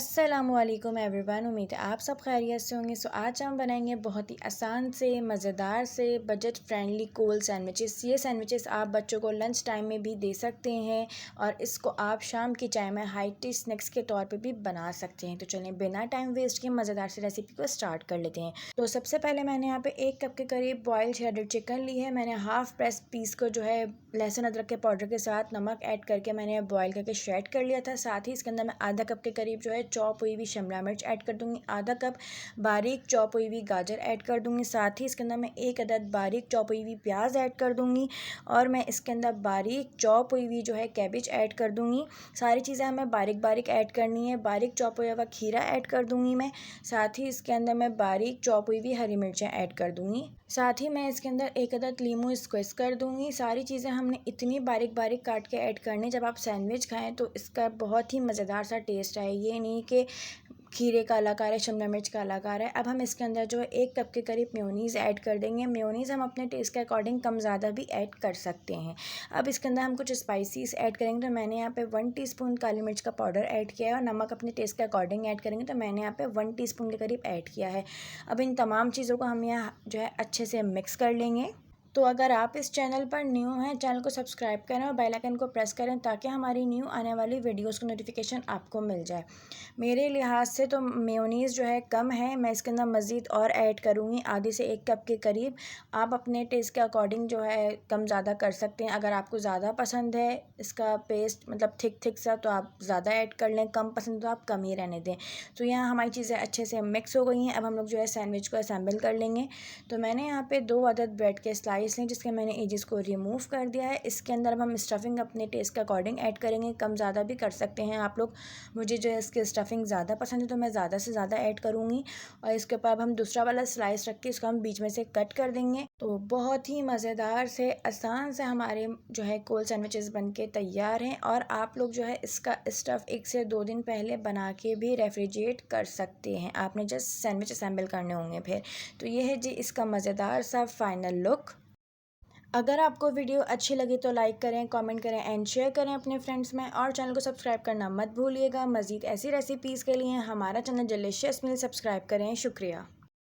अस्सलामुअलैकुम एवरीवन। उम्मीद है आप सब खैरियत से होंगे। आज हम बनाएंगे बहुत ही आसान से मज़ेदार से बजट फ्रेंडली कोल सैंडविचेस। ये सैंडविचेस आप बच्चों को लंच टाइम में भी दे सकते हैं और इसको आप शाम की चाय में हाइटी स्नैक्स के तौर पे भी बना सकते हैं। तो चलें बिना टाइम वेस्ट किए मज़ेदार से रेसिपी को स्टार्ट कर लेते हैं। तो सबसे पहले मैंने यहाँ पे 1 कप के करीब बॉइल्ड शेडेड चिकन ली है। मैंने हाफ़ प्रेस पीस को जो है लहसुन अदरक के पाउडर के साथ नमक ऐड करके मैंने बॉयल करके शेड कर लिया था। साथ ही इसके अंदर मैं आधा कप के करीब जो है चॉप हुई हुई शिमला मिर्च ऐड कर दूंगी। आधा कप बारीक चॉप हुई हुई गाजर ऐड कर दूंगी। साथ ही इसके अंदर मैं 1 अदद बारीक चॉप हुई हुई प्याज ऐड कर दूंगी और मैं इसके अंदर बारीक चॉप हुई हुई जो है कैबेज ऐड कर दूंगी। सारी चीज़ें हमें बारीक बारीक ऐड करनी है। बारीक चॉप हुआ हुआ खीरा ऐड कर दूंगी मैं। साथ ही इसके अंदर मैं बारीक चॉप हुई हुई हरी मिर्चें ऐड कर दूंगी। साथ ही मैं इसके अंदर 1 अदद लीमू स्क्विज़ कर दूंगी। सारी चीज़ें हमने इतनी बारीक बारीक काट के ऐड करनी, जब आप सैंडविच खाएं तो इसका बहुत ही मज़ेदार सा टेस्ट आए। ये नहीं कि खीरे का अलग आ रहा है, शिमला मिर्च का अलग आ रहा है। अब हम इसके अंदर जो है 1 कप के करीब मेयोनीज़ ऐड कर देंगे। मेयोनीज़ हम अपने टेस्ट के अकॉर्डिंग कम ज़्यादा भी ऐड कर सकते हैं। अब इसके अंदर हम कुछ स्पाइसीज ऐड करेंगे। तो मैंने यहाँ पे 1 टीस्पून काली मिर्च का पाउडर ऐड किया है और नमक अपने टेस्ट के अकॉर्डिंग ऐड करेंगे। तो मैंने यहाँ पे 1 टीस्पून के करीब ऐड किया है। अब इन तमाम चीज़ों को हम यहाँ जो है अच्छे से मिक्स कर लेंगे। तो अगर आप इस चैनल पर न्यू हैं, चैनल को सब्सक्राइब करें और बेल आइकन को प्रेस करें ताकि हमारी न्यू आने वाली वीडियोस की नोटिफिकेशन आपको मिल जाए। मेरे लिहाज से तो मेयोनीज़ जो है कम है, मैं इसके अंदर मज़ीद और ऐड करूँगी आधे से 1 कप के करीब। आप अपने टेस्ट के अकॉर्डिंग जो है कम ज़्यादा कर सकते हैं। अगर आपको ज़्यादा पसंद है इसका पेस्ट मतलब थिक सा तो आप ज़्यादा ऐड कर लें, कम पसंद तो आप कम ही रहने दें। तो यहाँ हमारी चीज़ें अच्छे से मिक्स हो गई हैं। अब हम लोग जो है सैंडविच को असेंबल कर लेंगे। तो मैंने यहाँ पे 2 अदद ब्रेड के स्लाइस लें जिसके मैंने एजेस को रिमूव कर दिया है। इसके अंदर अब हम स्टफिंग अपने टेस्ट के अकॉर्डिंग ऐड करेंगे, कम ज़्यादा भी कर सकते हैं आप लोग। मुझे जो है इसकी स्टफिंग ज़्यादा पसंद है तो मैं ज़्यादा से ज़्यादा ऐड करूँगी। और इसके ऊपर अब हम दूसरा वाला स्लाइस रख के इसको हम बीच में से कट कर देंगे। तो बहुत ही मज़ेदार से आसान से हमारे जो है कोल सैंडविचेस बन के तैयार हैं। और आप लोग जो है इसका स्टफ़ 1 से 2 दिन पहले बना के भी रेफ्रिजरेट कर सकते हैं। आपने जस्ट सैंडविच असेंबल करने होंगे फिर। तो ये है जी इसका मज़ेदार सा फाइनल लुक। अगर आपको वीडियो अच्छी लगी तो लाइक करें, कमेंट करें एंड शेयर करें अपने फ्रेंड्स में और चैनल को सब्सक्राइब करना मत भूलिएगा। मज़ीद ऐसी रेसिपीज़ के लिए हमारा चैनल डिलीशियस मील सब्सक्राइब करें। शुक्रिया।